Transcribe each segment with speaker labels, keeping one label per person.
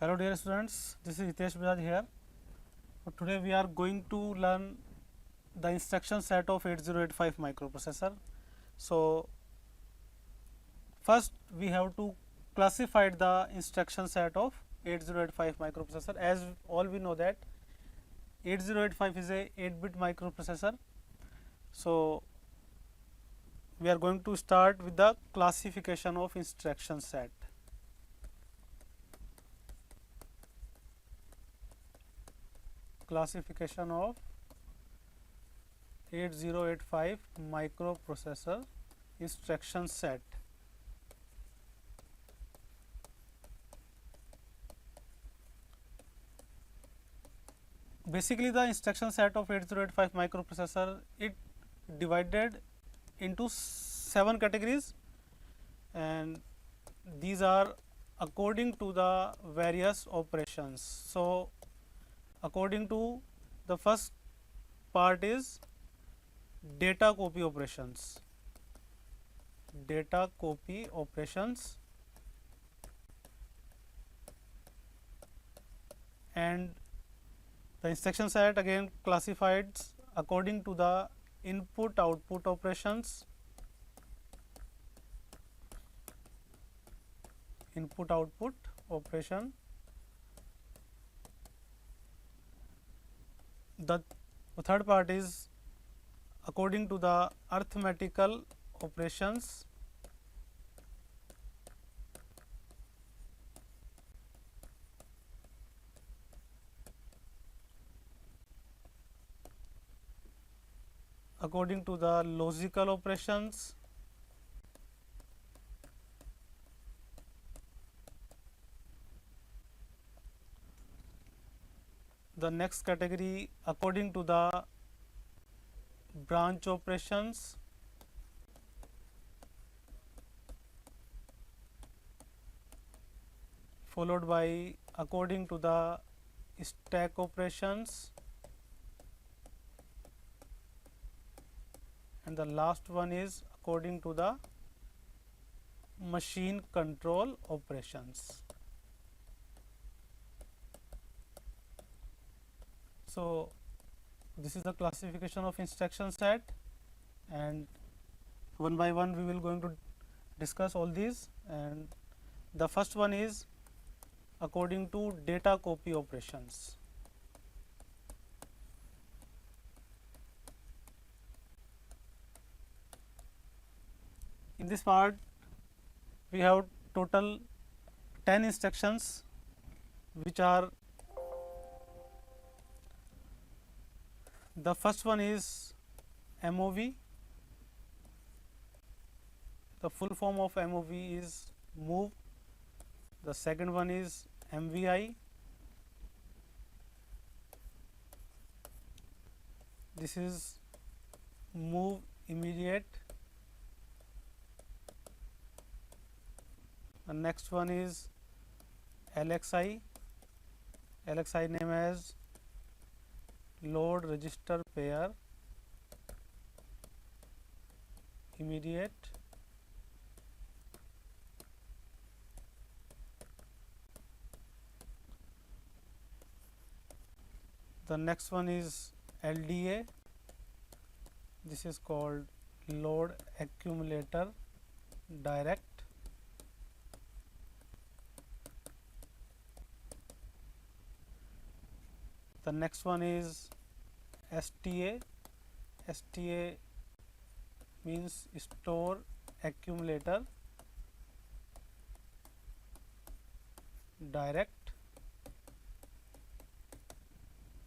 Speaker 1: Hello dear students, this is Hitesh Bajaj here. So today we are going to learn the instruction set of 8085 microprocessor. So first we have to classify the instruction set of 8085 microprocessor. As all we know that 8085 is a 8-bit microprocessor. So we are going to start with the classification of instruction set. Classification of 8085 microprocessor instruction set. Basically, the instruction set of 8085 microprocessor, it divided into 7 categories, and these are according to the various operations. So according to the first part is data copy operations. Data copy operations, and the instruction set again classified according to the input output operations. Input output operation. The third part is according to the arithmetical operations. According to the logical operations. The next category according to the branch operations. Followed by according to the stack operations, and the last one is according to the machine control operations. So this is the classification of instruction set, and one by one we will going to discuss all these. And the first one is according to data copy operations. In this part we have total 10 instructions, which are: the first one is MOV. The full form of MOV is move. The second one is MVI. This is move immediate. The next one is LXI. LXI name as load register pair immediate. The next one is LDA. This is called load accumulator direct. The next one is STA. STA means store accumulator direct.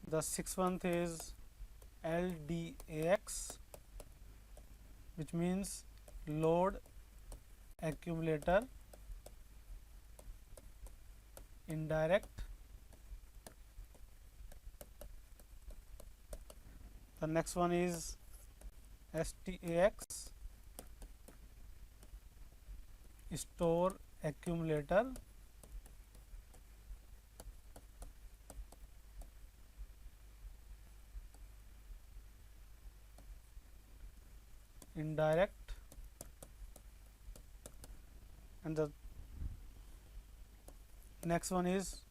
Speaker 1: The sixth one is LDAX, which means load accumulator indirect. The next one is STAX, store accumulator indirect. And the next one is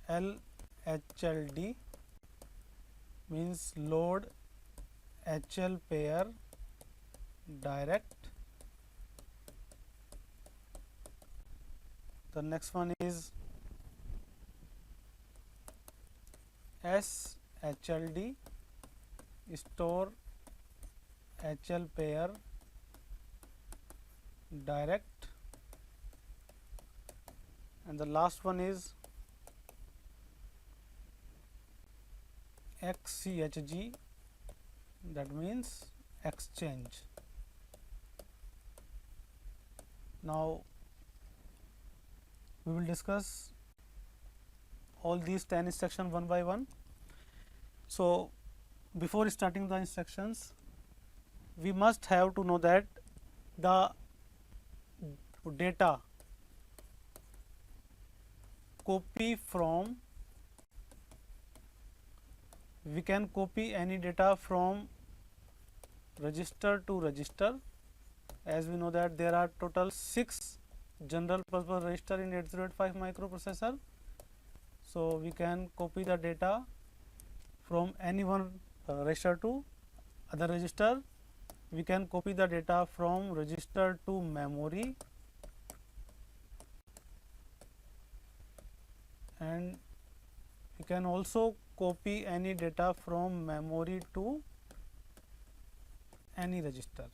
Speaker 1: LHLD means load HL pair direct. The next one is SHLD, store HL pair direct, and the last one is XCHG, that means exchange. Now we will discuss all these 10 instructions one by one. So before starting the instructions, we must have to know that the data copy from, we can copy any data from register to register. As we know that there are total 6 general purpose register in 8085 microprocessor. So we can copy the data from any one register to other register. We can copy the data from register to memory, and we can also copy any data from memory to any register.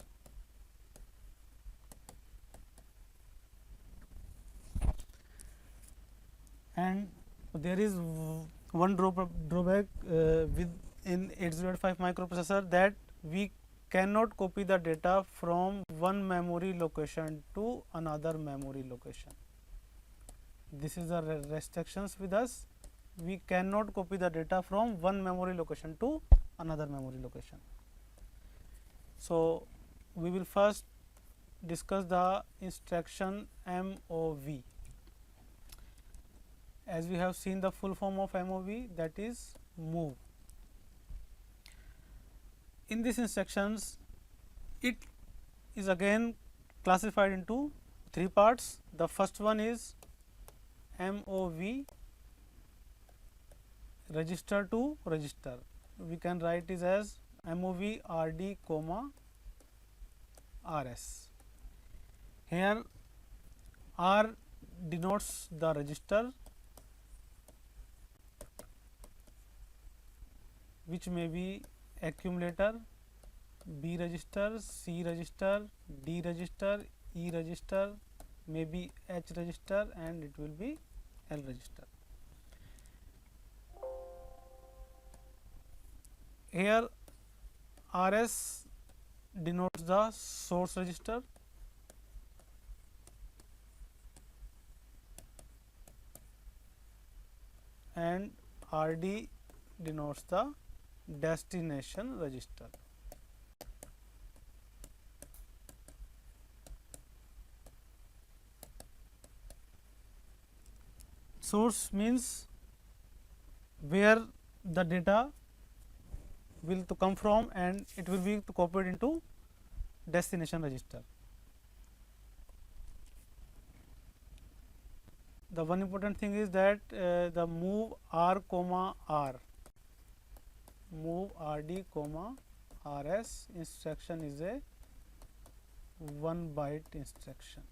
Speaker 1: And there is one drawback with in 8085 microprocessor, that we cannot copy the data from one memory location to another memory location. This is the restrictions with us. We cannot copy the data from one memory location to another memory location. So we will first discuss the instruction MOV. As we have seen the full form of MOV, that is move. In these instructions, it is again classified into 3 parts. The first one is MOV register to register. We can write it as MOV RD, RS. Here R denotes the register, which may be accumulator, B register, C register, D register, E register, maybe H register, and it will be L register. Here RS denotes the source register, and RD denotes the destination register. Source means where the data will to come from, and it will be copied into destination register. The one important thing is that the move R, move RD, RS instruction is a 1 byte instruction.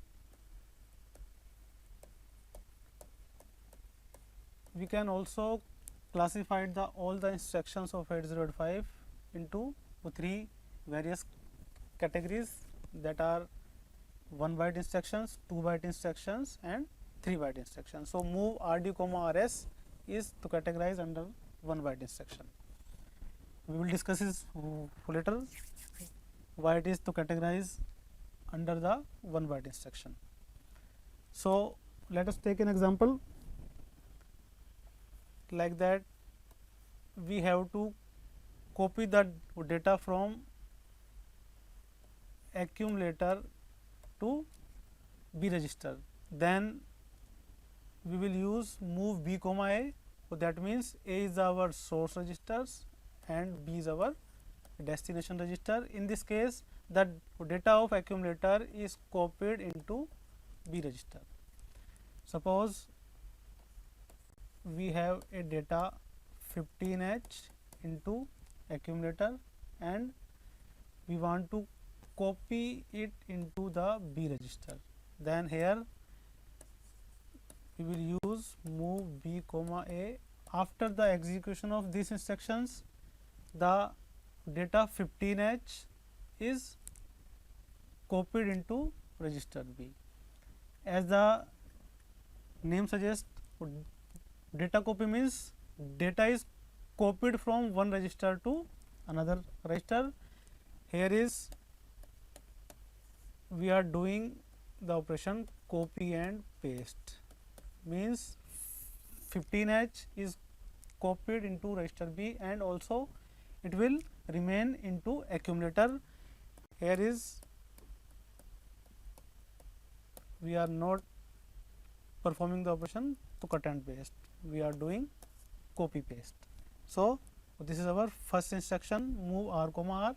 Speaker 1: We can also classify all the instructions of 8085 into 3 various categories, that are 1 byte instructions, 2 byte instructions, and 3 byte instructions. So move RD, RS is to categorize under 1 byte instruction. We will discuss this later, why it is to categorize under the 1 byte instruction. So let us take an example like that. We have to copy the data from accumulator to B register. Then we will use move B, A. So that means A is our source registers and B is our destination register. In this case, the data of accumulator is copied into B register. Suppose we have a data 15H into accumulator and we want to copy it into the B register. Then here we will use move B comma A. After the execution of these instructions, the data 15H is copied into register B. As the name suggests, data copy means data is copied from one register to another register. Here is we are doing the operation copy and paste, means 15H is copied into register B and also it will remain into accumulator. Here is we are not performing the operation to cut and paste, we are doing copy paste. So, this is our first instruction, move R comma R,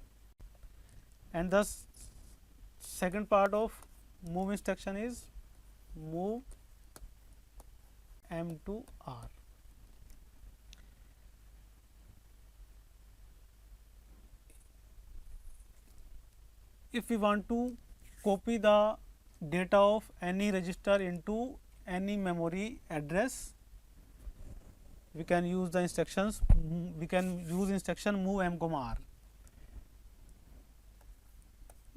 Speaker 1: and the second part of move instruction is move M to R. If we want to copy the data of any register into any memory address, we can use the instructions, we can use instruction move M comma R.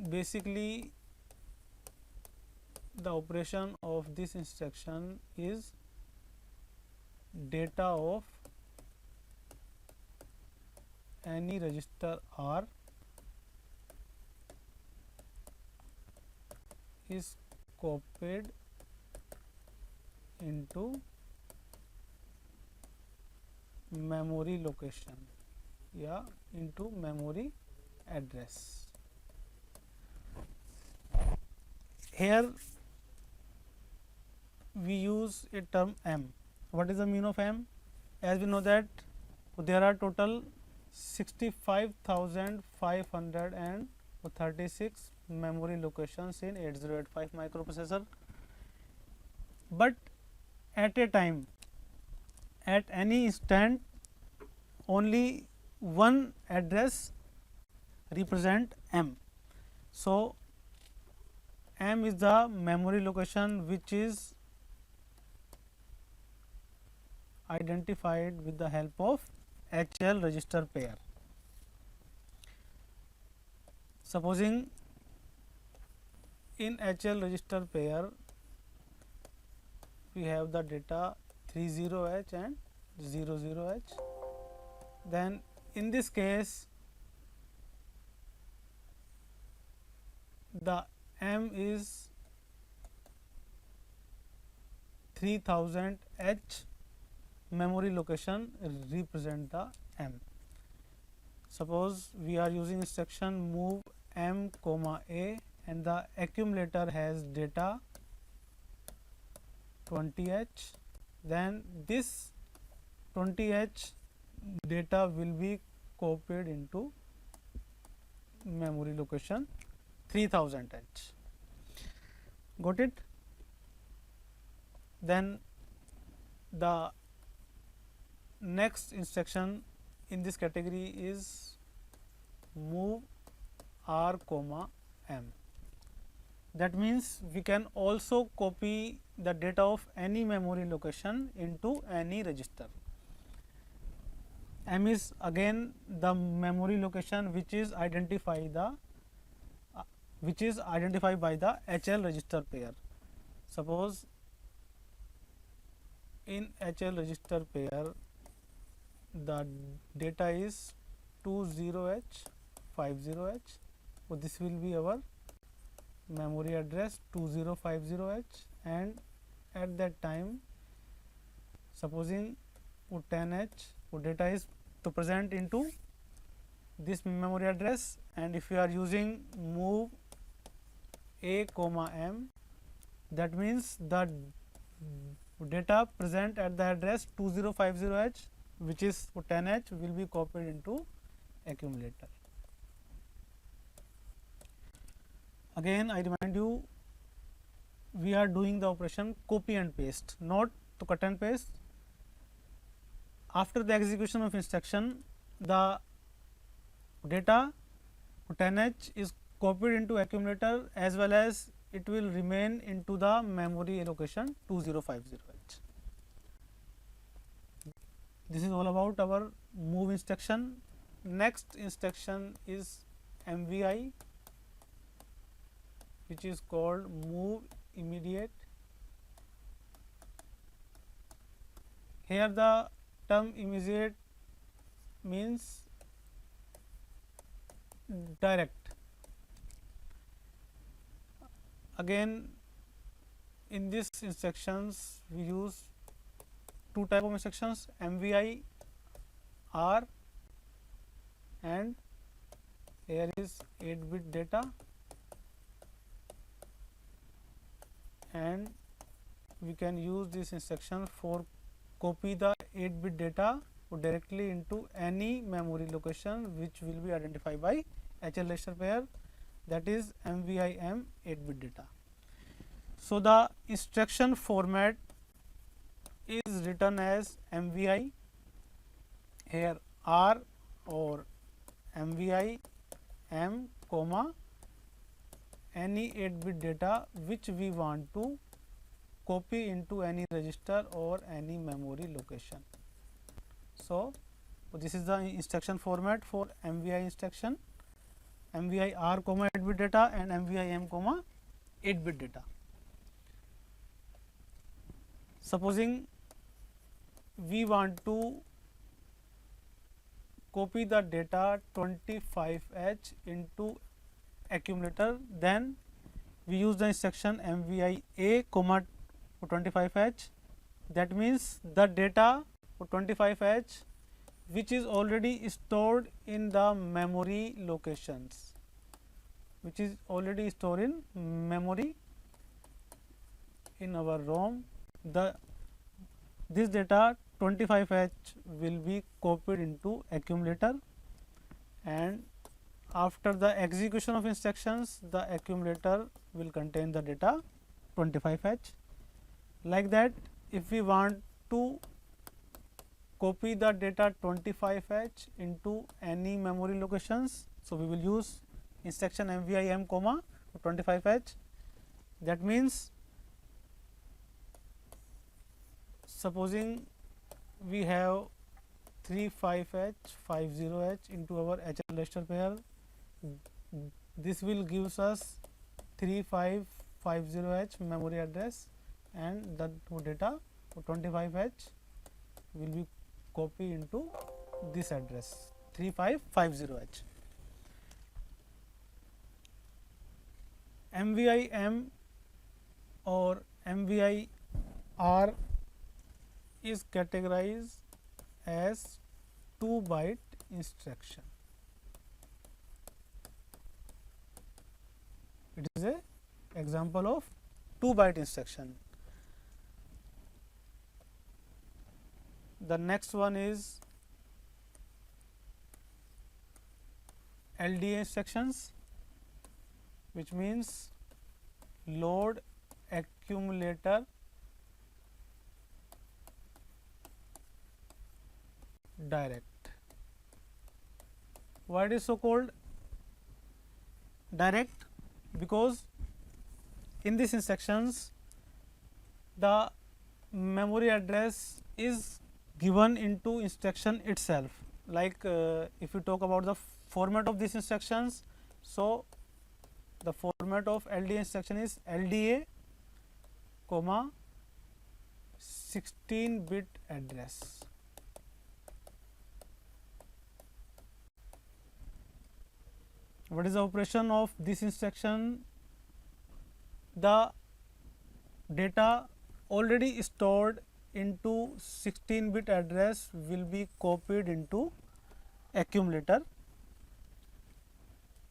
Speaker 1: Basically, the operation of this instruction is data of any register R is copied into memory location या into memory address. Here we use a term M. What is the meaning of M? As we know that there are total 65,536 memory locations in 8085 microprocessor, but at a time, at any instant, only one address represent M. So, M is the memory location which is identified with the help of HL register pair. Supposing in HL register pair we have the data 30H and 00H, then in this case the M is 3000H memory location represent the M. Suppose we are using instruction move M comma A and the accumulator has data 20H, then this 20H data will be copied into memory location 3000H. Got it? Then the next instruction in this category is move R comma M. That means we can also copy the data of any memory location into any register. M is again the memory location which is identified by the HL register pair. Suppose in HL register pair the data is 20H, 50H. So, this will be our memory address 2050H, and at that time supposing 10H data is to present into this memory address, and if you are using move A comma M, that means the data present at the address 2050H which is 10H will be copied into accumulator. Again I remind you, we are doing the operation copy and paste, not to cut and paste. after the execution of instruction, the data 10H is copied into accumulator as well as it will remain into the memory allocation 2050H. This is all about our move instruction. Next instruction is MVI, which is called move immediate. Here the term immediate means direct. Again, in these instructions we use two type of instructions, MVI R, and here is 8-bit data, and we can use this instruction for copy the 8-bit data directly into any memory location which will be identified by HL register pair, that is MVIM 8-bit data. So the instruction format is written as MVI, here R or MVI M comma any 8-bit data which we want to copy into any register or any memory location. So this is the instruction format for MVI instruction, MVI R comma 8-bit data and MVI M comma 8-bit data. Supposing we want to copy the data 25H into accumulator, then we use the instruction MVI A comma 25H. That means the data 25H which is already stored in the memory locations, which is already stored in memory in our ROM. This data 25H will be copied into accumulator, and after the execution of instructions the accumulator will contain the data 25H. Like that, if we want to copy the data 25H into any memory locations, so we will use instruction MVI M comma 25H. That means supposing we have 35H 50H into our HL register pair, this will gives us 3550H memory address, and the data 25H will be copied into this address 3550H. MVI M or MVI R is categorized as 2-byte instruction. It is a example of 2-byte instruction. The next one is LDA instructions, which means load accumulator direct. Why it is so called direct? Because in these instructions the memory address is given into instruction itself. Like if you talk about the format of these instructions, so the format of LDA instruction is LDA comma 16-bit address. What is the operation of this instruction? The data already stored into 16-bit address will be copied into accumulator.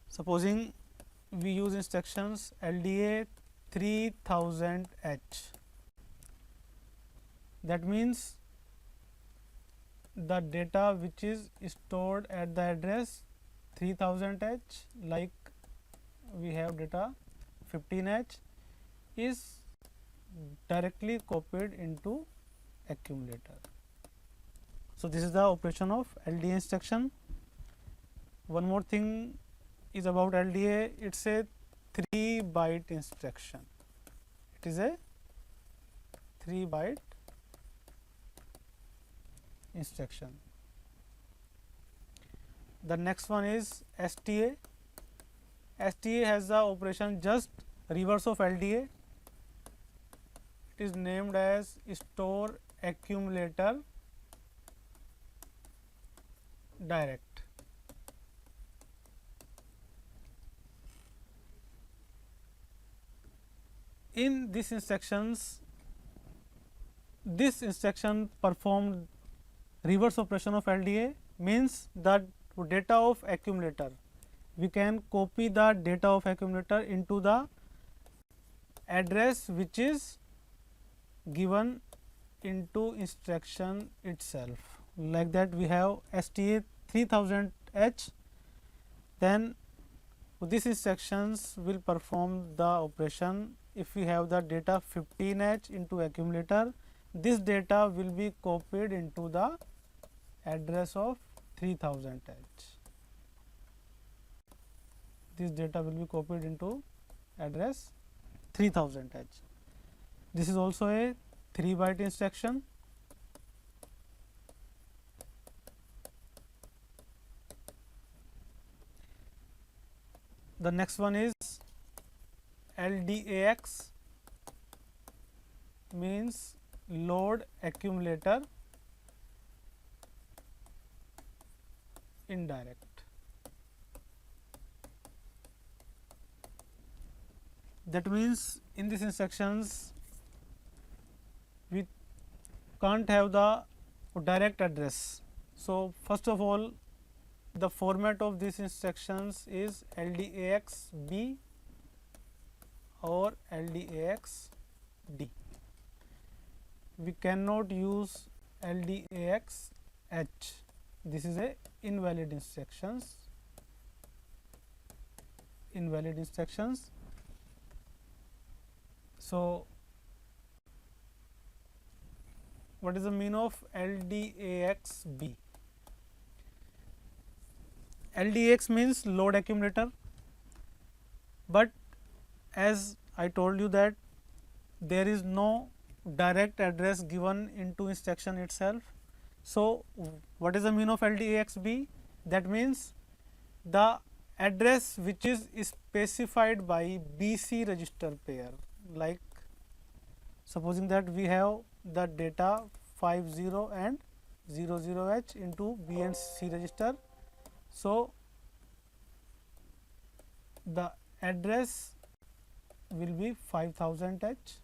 Speaker 1: Supposing we use instructions LDA 3000H, that means the data which is stored at the address 3000H, like we have data 15H, is directly copied into accumulator. So, this is the operation of LDA instruction. One more thing is about LDA, it is a 3 byte instruction. It is a 3 byte instruction. The next one is STA. STA has the operation just reverse of LDA. It is named as store accumulator direct. In this instruction performed reverse operation of LDA, means that data of accumulator, we can copy the data of accumulator into the address which is given into instruction itself. Like that, we have STA 3000H, then these instructions will perform the operation. If we have the data 15H into accumulator, this data will be copied into the address of 3000H. This data will be copied into address 3000H. This is also a 3 byte instruction. The next one is LDAX, means load accumulator indirect. That means in these instructions we can't have the direct address. So, first of all, the format of these instructions is LDAX B or LDAX D. We cannot use LDAX H. This is a invalid instructions. So, what is the mean of LDAX B? LDAX means load accumulator, but as I told you that there is no direct address given into instruction itself. So, what is the mean of LDAX B? That means the address which is specified by BC register pair, like supposing that we have the data 50 and 00H into B and C register. So, the address will be 5000H,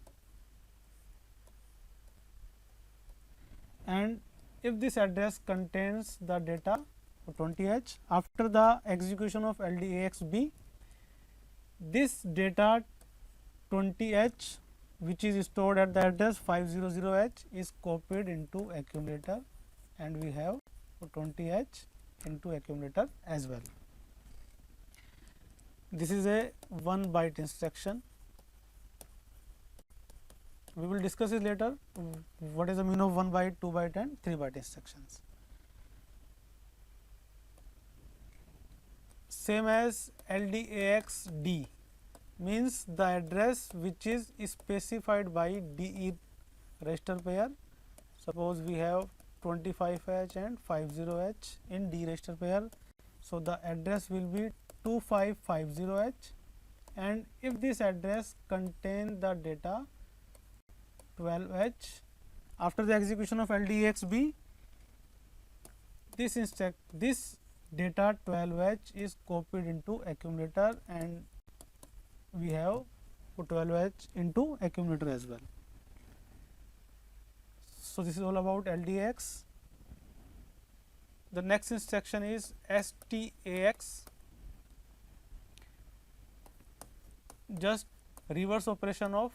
Speaker 1: and if this address contains the data 20H, after the execution of LDAX B, this data 20H which is stored at the address 500H is copied into accumulator, and we have 20H into accumulator as well. This is a 1 byte instruction. We will discuss it later, what is the mean of 1 byte, 2 byte and 3 byte instructions. Same as LDAX D, means the address which is specified by DE register pair. Suppose we have 25H and 50H in D register pair. So, the address will be 2550H, and if this address contain the data 12H, after the execution of LDAX B, this data 12H is copied into accumulator, and we have 12H into accumulator as well. So, this is all about LDAX. The next instruction is STAX, just reverse operation of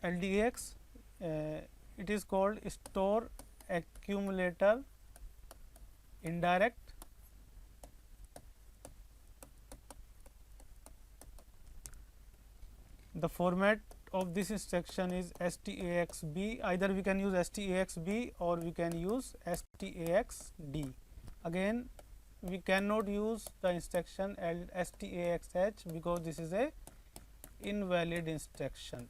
Speaker 1: LDAX. It is called store accumulator indirect. The format of this instruction is STAXB. Either we can use STAXB or we can use STAXD. Again, we cannot use the instruction STAXH because this is a invalid instruction.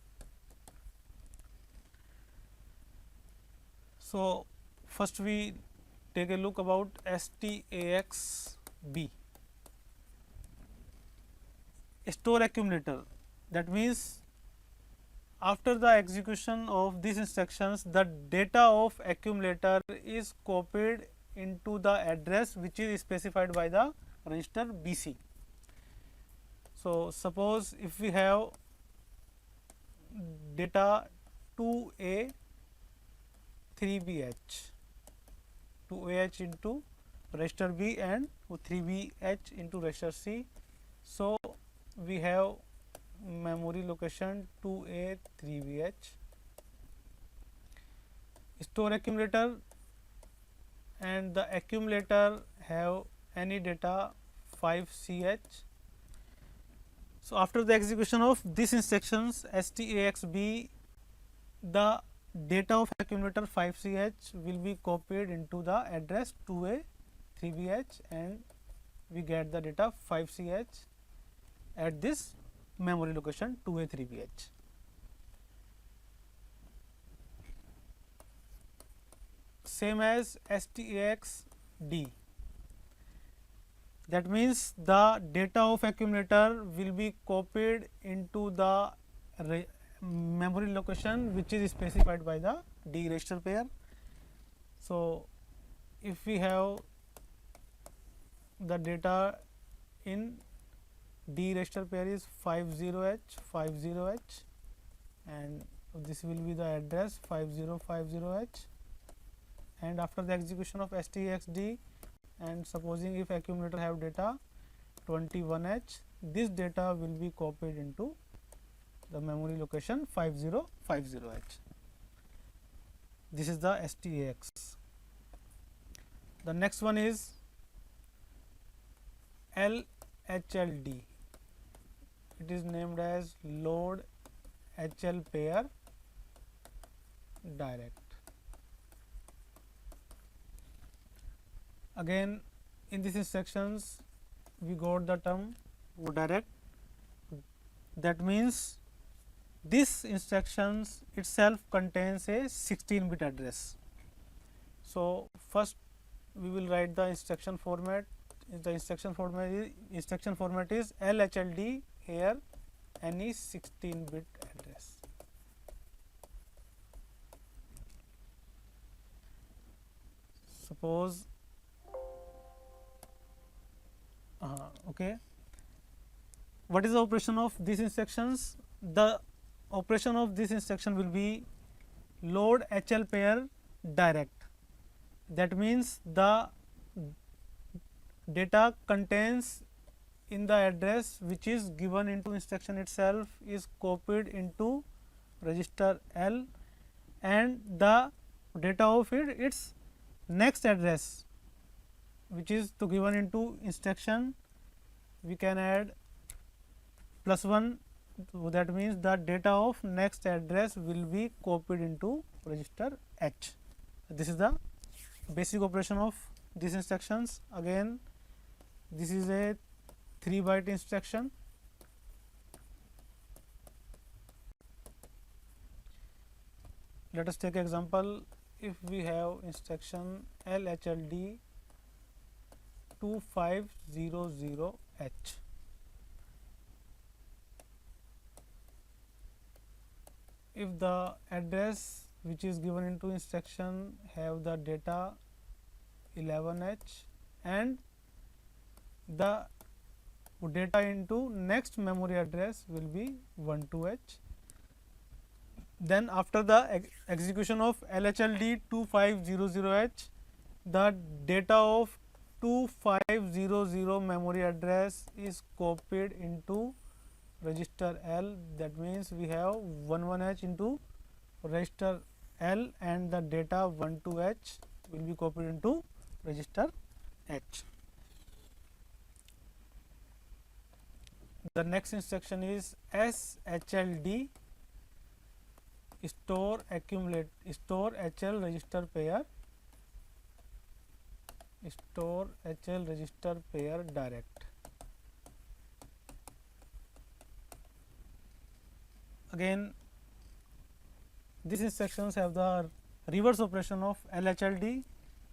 Speaker 1: So first we take a look about STAXB. Store accumulator, that means after the execution of these instructions, the data of accumulator is copied into the address which is specified by the register BC. So suppose if we have data 2A 3BH, 2AH into register B and 3BH into register C. So we have memory location 2A 3BH. Store accumulator, and the accumulator have any data 5CH. So after the execution of these instructions STAXB, the data of accumulator 5CH will be copied into the address 2A 3BH and we get the data 5CH at this memory location 2A 3BH. Same as STAXD, that means the data of accumulator will be copied into the memory location which is specified by the D register pair. So if we have the data in D register pair is 50H 50H and this will be the address 5050H, and after the execution of STAXD and supposing if accumulator have data 21H, this data will be copied into the memory location 5050H. This is the STAX. The next one is LHLD. It is named as load HL pair direct. Again, in these instructions we got the term direct. That means this instructions itself contains a 16-bit address. So first we will write the instruction format. The instruction format is LHLD, here any 16-bit address. Suppose okay, what is the operation of these instructions? The operation of this instruction will be load HL pair direct. That means the data contains in the address which is given into instruction itself is copied into register L, and the data of its next address which is to given into instruction we can add +1. That means the data of next address will be copied into register H. This is the basic operation of these instructions. Again, this is a 3-byte instruction. Let us take example. If we have instruction LHLD 2500H, if the address which is given into instruction have the data 11H and the data into next memory address will be 12H, then after the execution of LHLD 2500H, the data of 2500 memory address is copied into register L. That means we have 11H into register L and the data 12H will be copied into register H. The next instruction is SHLD store HL register pair, store HL register pair direct. Again, these instructions have the reverse operation of LHLD.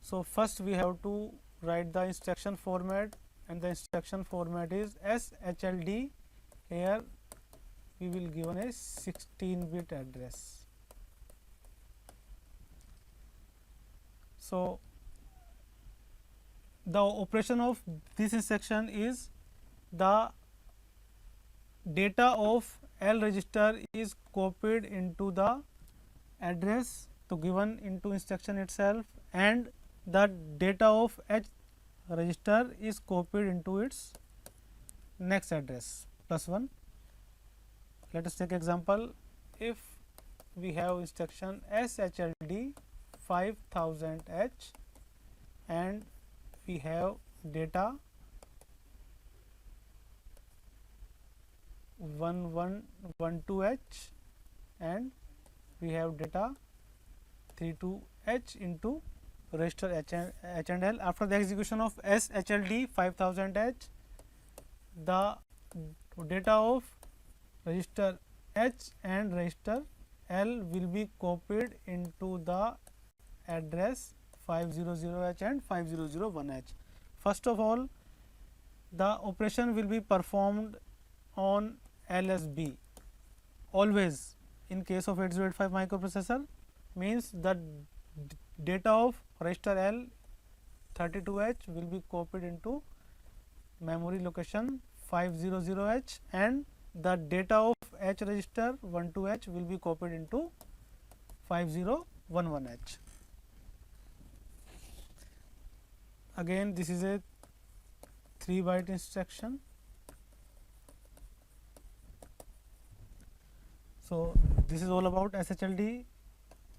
Speaker 1: So first we have to write the instruction format, and the instruction format is SHLD. Here we will given a 16-bit address. So the operation of this instruction is the data of L register is copied into the address to given into instruction itself, and the data of H register is copied into its next address +1. Let us take example. If we have instruction SHLD 5000H and we have data 1112H and we have data 32H into register H and L. After the execution of SHLD 5000H, the data of register H and register L will be copied into the address 500H and 5001H. First of all, the operation will be performed on LSB. Always in case of 8085 microprocessor, means the data of register L 32H will be copied into memory location 500H, and the data of H register 12H will be copied into 5011H. Again, this is a 3-byte instruction. So this is all about SHLD,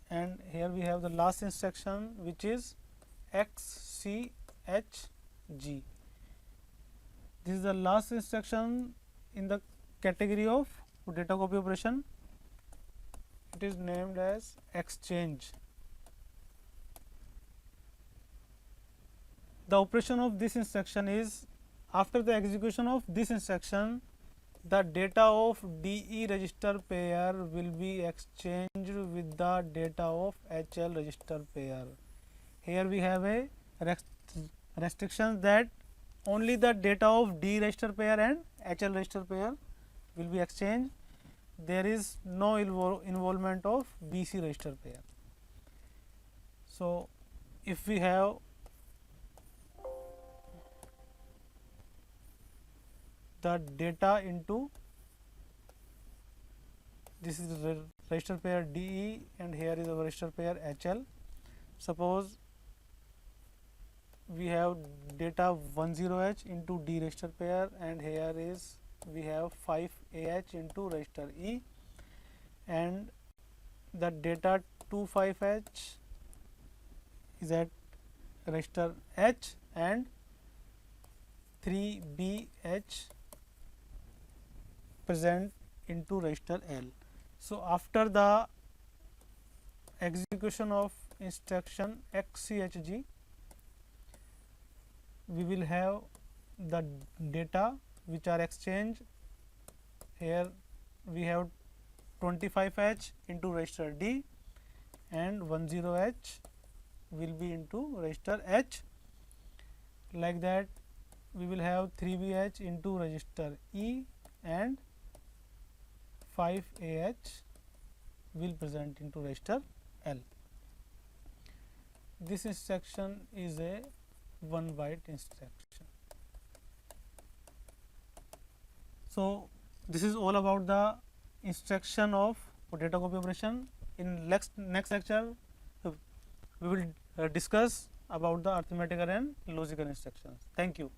Speaker 1: and here we have the last instruction, which is XCHG. This is the last instruction in the category of data copy operation. It is named as exchange. The operation of this instruction is, after the execution of this instruction, the data of DE register pair will be exchanged with the data of HL register pair. Here we have a restriction that only the data of D register pair and HL register pair will be exchanged. There is no involvement of BC register pair. So if we have the data into, this is the register pair DE and here is our register pair HL. Suppose we have data 10H into D register pair, and here is we have 5AH into register E, and the data 25H is at register H and 3BH present into register L. So after the execution of instruction XCHG, we will have the data which are exchanged. Here we have 25H into register D and 10H will be into register H. Like that, we will have 3BH into register E and 5AH will present into register L. This instruction is a 1-byte instruction. So this is all about the instruction of data copy operation. In next lecture, we will discuss about the arithmetical and logical instructions. Thank you.